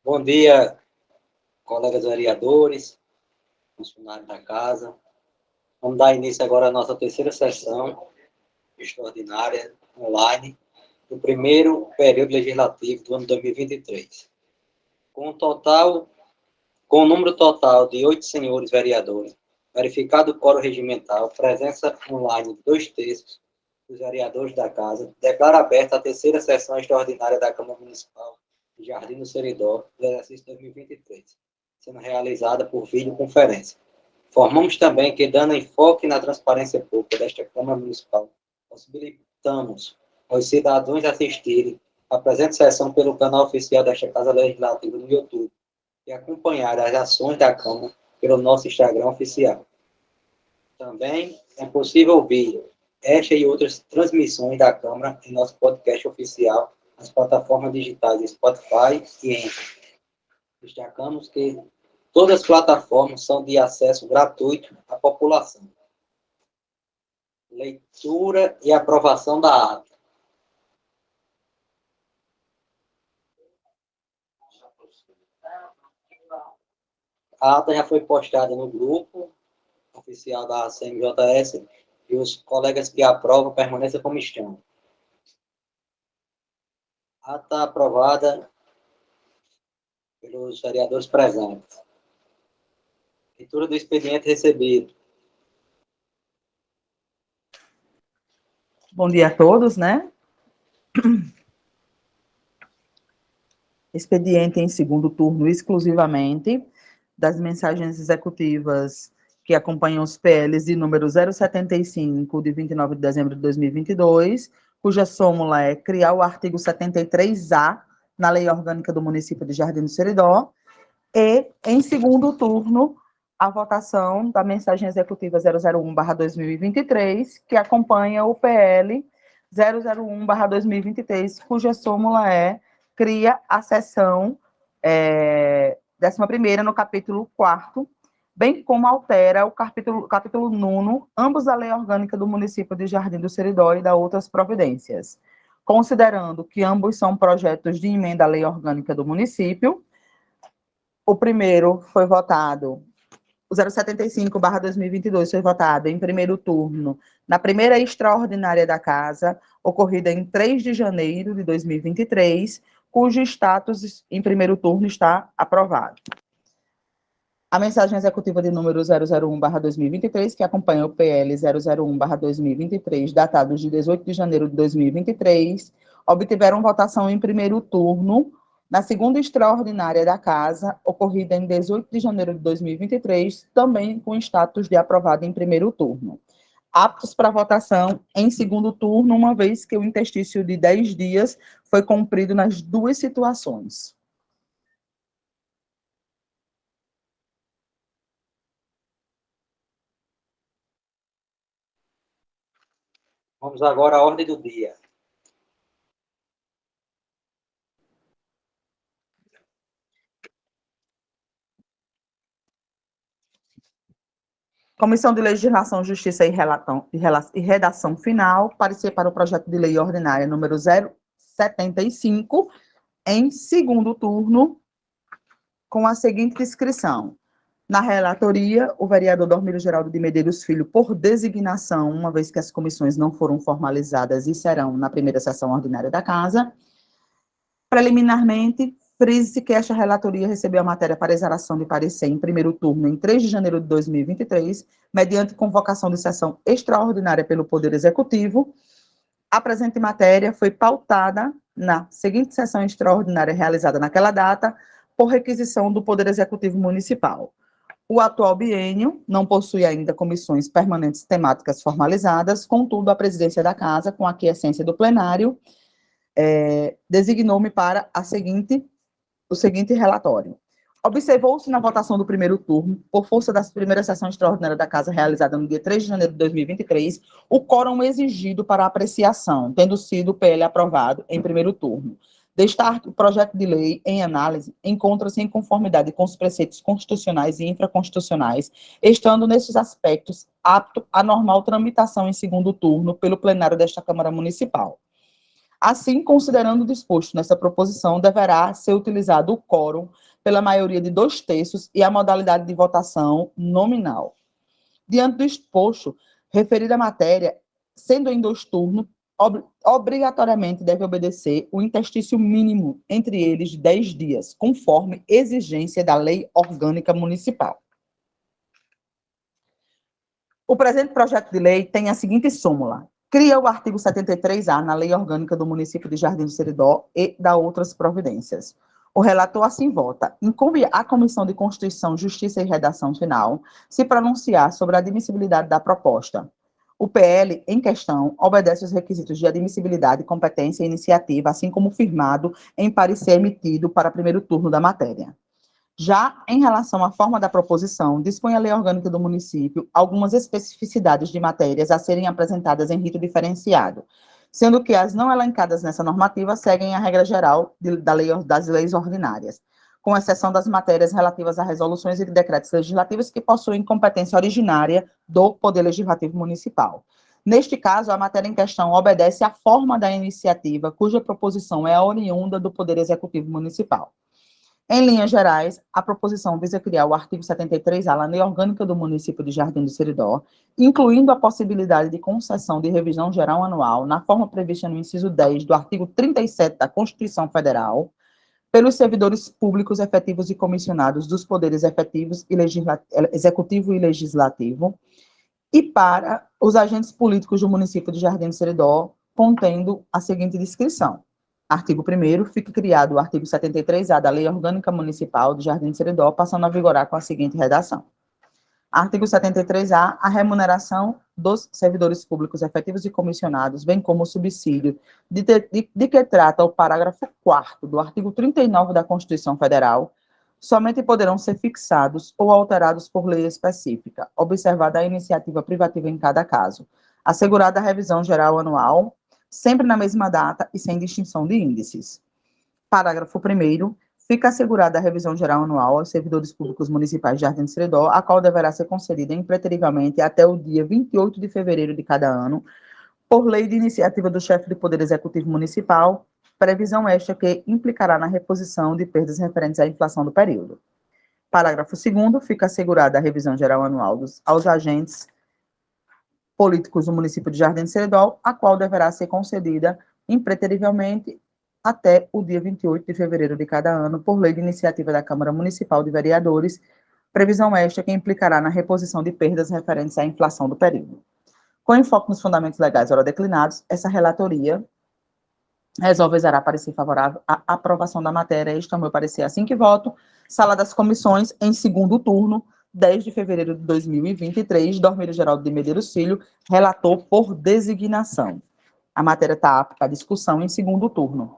Bom dia, colegas vereadores, funcionários da casa. Vamos dar início agora à nossa terceira sessão extraordinária online do primeiro período legislativo do ano 2023. Com o número total de 8 senhores vereadores, verificado o quórum regimental, presença online de 2/3 dos vereadores da casa, declaro aberta a terceira sessão extraordinária da Câmara Municipal de Jardim do Seridó, do exercício 2023, sendo realizada por videoconferência. Informamos também que, dando enfoque na transparência pública desta Câmara Municipal, possibilitamos aos cidadãos assistirem a presente sessão pelo canal oficial desta Casa Legislativa no YouTube e acompanhar as ações da Câmara pelo nosso Instagram oficial. Também é possível ouvir esta e outras transmissões da Câmara em nosso podcast oficial nas plataformas digitais Spotify e Anchor. Destacamos que todas as plataformas são de acesso gratuito à população. Leitura e aprovação da ata. A ata já foi postada no grupo oficial da CMJS e os colegas que aprovam permaneçam como estão. Ata aprovada pelos vereadores presentes. Leitura do expediente recebido. Bom dia a todos, né? Expediente em segundo turno exclusivamente das mensagens executivas que acompanham os PLs de número 075, de 29 de dezembro de 2022, cuja súmula é criar o artigo 73A na Lei Orgânica do Município de Jardim do Seridó, e, em segundo turno, a votação da mensagem executiva 001/2023, que acompanha o PL 001/2023, cuja súmula é cria a seção 11ª no capítulo 4º, bem como altera o capítulo 9º, ambos da Lei Orgânica do Município de Jardim do Seridó e da outras providências. Considerando que ambos são projetos de emenda à Lei Orgânica do Município, o primeiro foi votado, o 075/2022 foi votado em primeiro turno, na primeira extraordinária da Casa, ocorrida em 3 de janeiro de 2023, cujo status em primeiro turno está aprovado. A mensagem executiva de número 001/2023, que acompanha o PL 001/2023, datados de 18 de janeiro de 2023, obtiveram votação em primeiro turno, na segunda extraordinária da Casa, ocorrida em 18 de janeiro de 2023, também com status de aprovado em primeiro turno. Aptos para votação em segundo turno, uma vez que o interstício de 10 dias foi cumprido nas duas situações. Vamos agora à ordem do dia. Comissão de Legislação, Justiça e Redação Final, parecer para o projeto de lei ordinária número 075, em segundo turno, com a seguinte inscrição. Na relatoria, o vereador Dormiro Geraldo de Medeiros Filho, por designação, uma vez que as comissões não foram formalizadas e serão na primeira sessão ordinária da Casa. Preliminarmente, frise-se que esta relatoria recebeu a matéria para exaração de parecer em primeiro turno em 3 de janeiro de 2023, mediante convocação de sessão extraordinária pelo Poder Executivo. A presente matéria foi pautada na seguinte sessão extraordinária realizada naquela data, por requisição do Poder Executivo Municipal. O atual biênio não possui ainda comissões permanentes temáticas formalizadas, contudo, a presidência da Casa, com a aquiescência do plenário, designou-me para o seguinte relatório. Observou-se na votação do primeiro turno, por força da primeira sessão extraordinária da Casa, realizada no dia 3 de janeiro de 2023, o quórum exigido para apreciação, tendo sido o PL aprovado em primeiro turno. Destaque, o projeto de lei em análise encontra-se em conformidade com os preceitos constitucionais e infraconstitucionais, estando nesses aspectos apto à normal tramitação em segundo turno pelo plenário desta Câmara Municipal. Assim, considerando o disposto nessa proposição, deverá ser utilizado o quórum pela maioria de 2/3 e a modalidade de votação nominal. Diante do exposto, referida matéria, sendo em 2 turnos, obrigatoriamente deve obedecer o interstício mínimo entre eles de 10 dias, conforme exigência da Lei Orgânica Municipal. O presente projeto de lei tem a seguinte súmula: cria o artigo 73A na Lei Orgânica do Município de Jardim do Seridó e dá outras providências. O relator assim vota. Incumbe à Comissão de Constituição, Justiça e Redação Final se pronunciar sobre a admissibilidade da proposta. O PL em questão obedece aos requisitos de admissibilidade, competência e iniciativa, assim como firmado em parecer emitido para primeiro turno da matéria. Já em relação à forma da proposição, dispõe a Lei Orgânica do Município algumas especificidades de matérias a serem apresentadas em rito diferenciado, sendo que as não elencadas nessa normativa seguem a regra geral das leis ordinárias, com exceção das matérias relativas a resoluções e decretos legislativos que possuem competência originária do Poder Legislativo Municipal. Neste caso, a matéria em questão obedece à forma da iniciativa, cuja proposição é oriunda do Poder Executivo Municipal. Em linhas gerais, a proposição visa criar o artigo 73A da Lei Orgânica do Município de Jardim do Seridó, incluindo a possibilidade de concessão de revisão geral anual, na forma prevista no inciso 10 do artigo 37 da Constituição Federal, pelos servidores públicos efetivos e comissionados dos poderes efetivos e executivo e legislativo, e para os agentes políticos do município de Jardim do Seridó, contendo a seguinte descrição. Artigo 1º, fica criado o artigo 73A da Lei Orgânica Municipal de Jardim do Seridó, passando a vigorar com a seguinte redação. Artigo 73A, a remuneração dos servidores públicos efetivos e comissionados, bem como o subsídio de que trata o parágrafo 4º do artigo 39 da Constituição Federal, somente poderão ser fixados ou alterados por lei específica, observada a iniciativa privativa em cada caso, assegurada a revisão geral anual, sempre na mesma data e sem distinção de índices. Parágrafo 1º, fica assegurada a revisão geral anual aos servidores públicos municipais de Jardim do Seridó, a qual deverá ser concedida impreterivelmente até o dia 28 de fevereiro de cada ano, por lei de iniciativa do chefe do Poder Executivo Municipal, previsão esta que implicará na reposição de perdas referentes à inflação do período. Parágrafo 2º, fica assegurada a revisão geral anual aos agentes políticos do município de Jardim do Seridó, a qual deverá ser concedida impreterivelmente até o dia 28 de fevereiro de cada ano, por lei de iniciativa da Câmara Municipal de Vereadores, previsão esta que implicará na reposição de perdas referentes à inflação do período. Com enfoque nos fundamentos legais ora declinados, essa relatoria resolverá parecer favorável à aprovação da matéria. Este é o meu parecer assim que voto. Sala das Comissões, em segundo turno, 10 de fevereiro de 2023, Dormírio Geraldo de Medeiros Filho, relator por designação. A matéria está apta à discussão em segundo turno.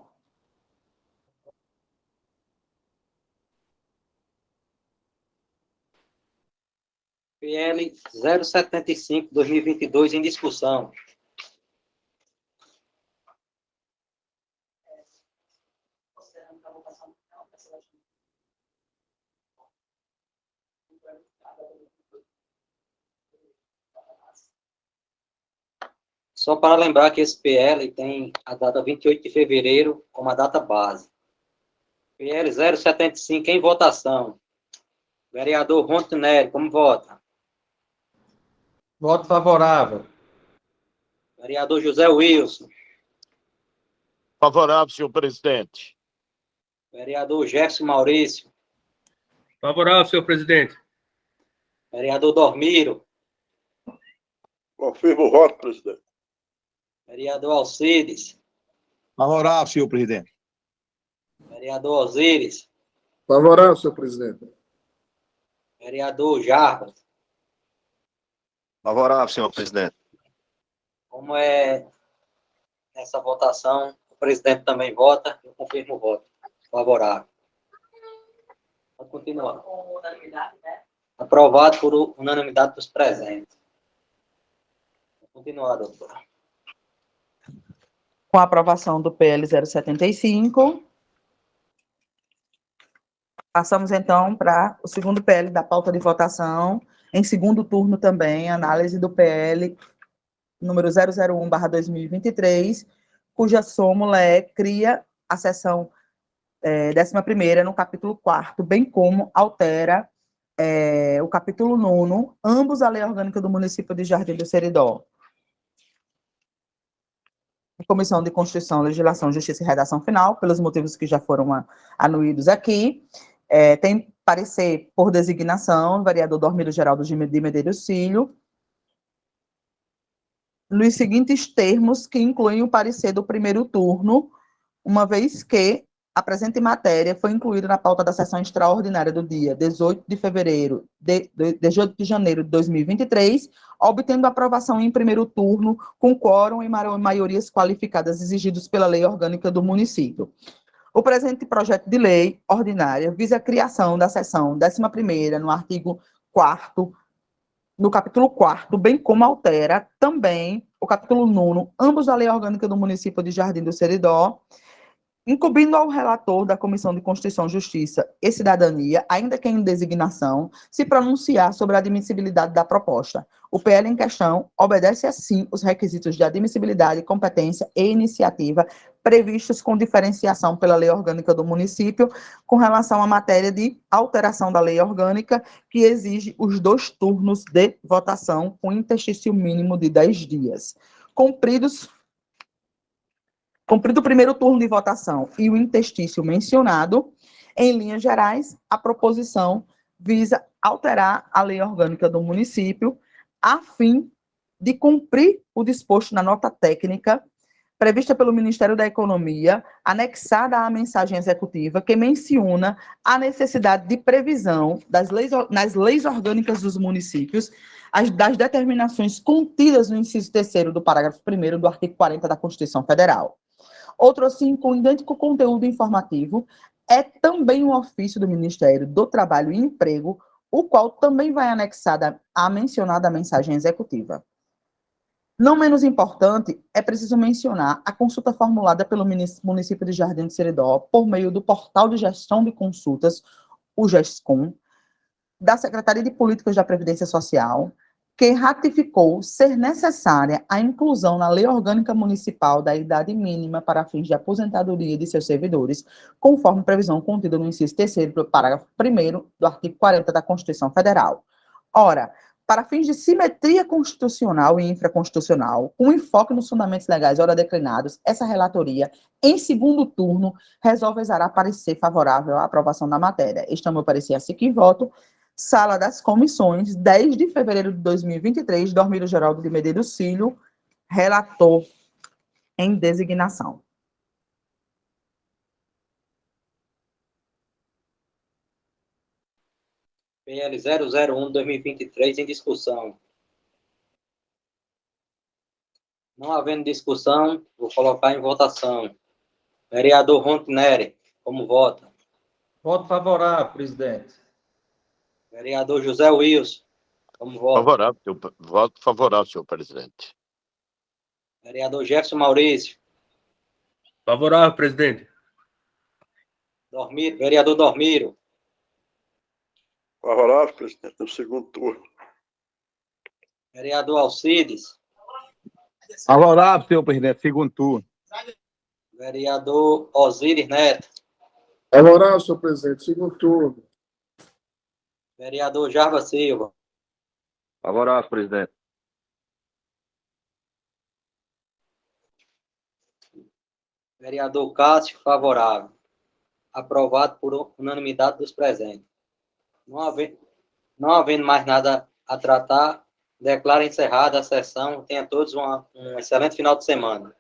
PL 075/2022 em discussão. Só para lembrar que esse PL tem a data 28 de fevereiro como a data base. PL 075 em votação. Vereador Rontinelli, como vota? Voto favorável. Vereador José Wilson. Favorável, senhor presidente. Vereador Jefferson Maurício. Favorável, senhor presidente. Vereador Dormiro. Confirmo o voto, presidente. Vereador Alcides. Favorável, senhor presidente. Vereador Osíris. Favorável, senhor presidente. Vereador Jarbas. Favorável, senhor presidente. Como é nessa votação, o presidente também vota, eu confirmo o voto. Favorável. Pode continuar. Com unanimidade, né? Aprovado por unanimidade dos presentes. Pode continuar, doutora. Com a aprovação do PL 075, passamos então para o segundo PL da pauta de votação, em segundo turno também, análise do PL número 001/2023, cuja súmula cria a seção 11ª no capítulo 4º, bem como altera o capítulo 9º, ambos a lei orgânica do município de Jardim do Seridó. A Comissão de Constituição, Legislação, Justiça e Redação Final, pelos motivos que já foram anuídos aqui, tem parecer por designação, o vereador Dormiro Geraldo de Medeiros Filho, nos seguintes termos que incluem o parecer do primeiro turno, uma vez que a presente matéria foi incluída na pauta da sessão extraordinária do dia 18 de janeiro de 2023, obtendo aprovação em primeiro turno, com quórum e maiorias qualificadas exigidos pela lei orgânica do município. O presente projeto de lei ordinária visa a criação da seção 11ª, no artigo 4º, no capítulo 4º, bem como altera também o capítulo 9º, ambos da lei orgânica do município de Jardim do Seridó, incumbindo ao relator da Comissão de Constituição, Justiça e Cidadania, ainda que em designação, se pronunciar sobre a admissibilidade da proposta. O PL em questão obedece, assim, os requisitos de admissibilidade, competência e iniciativa previstos com diferenciação pela lei orgânica do município, com relação à matéria de alteração da lei orgânica, que exige os 2 turnos de votação, com interstício mínimo de 10 dias. Cumprido o primeiro turno de votação e o interstício mencionado, em linhas gerais, a proposição visa alterar a lei orgânica do município a fim de cumprir o disposto na nota técnica prevista pelo Ministério da Economia, anexada à mensagem executiva, que menciona a necessidade de previsão nas leis orgânicas dos municípios, das determinações contidas no inciso 3º do parágrafo 1º do artigo 40 da Constituição Federal. Outro, assim, com idêntico conteúdo informativo, é também um ofício do Ministério do Trabalho e Emprego, o qual também vai anexada à mencionada mensagem executiva. Não menos importante, é preciso mencionar a consulta formulada pelo município de Jardim do Seridó por meio do Portal de Gestão de Consultas, o GESCOM, da Secretaria de Políticas da Previdência Social, que ratificou ser necessária a inclusão na Lei Orgânica Municipal da idade mínima para fins de aposentadoria de seus servidores, conforme previsão contida no inciso 3º do parágrafo 1º do artigo 40 da Constituição Federal. Ora, para fins de simetria constitucional e infraconstitucional, com enfoque nos fundamentos legais ora declinados, essa relatoria, em segundo turno, resolve exarar parecer favorável à aprovação da matéria. Este é o meu parecer, assim que voto. Sala das Comissões, 10 de fevereiro de 2023, Dormiro Geraldo de Medeiros Filho, relator em designação. PL 001/2023 em discussão. Não havendo discussão, vou colocar em votação. Vereador Rontineri, como vota? Voto favorável, presidente. Vereador José Wilson, como vota? Favorável, voto favorável, senhor presidente. Vereador Jefferson Maurício. Favorável, presidente. Vereador Dormiro. Favorável, presidente, no segundo turno. Vereador Alcides. Favorável, senhor presidente, segundo turno. Vereador Osíris Neto. Favorável, senhor presidente. Segundo turno. Vereador Jarva Silva. Favorável, presidente. Vereador Cássio, favorável. Aprovado por unanimidade dos presentes. Não havendo mais nada a tratar, declaro encerrada a sessão. Tenha todos um excelente final de semana.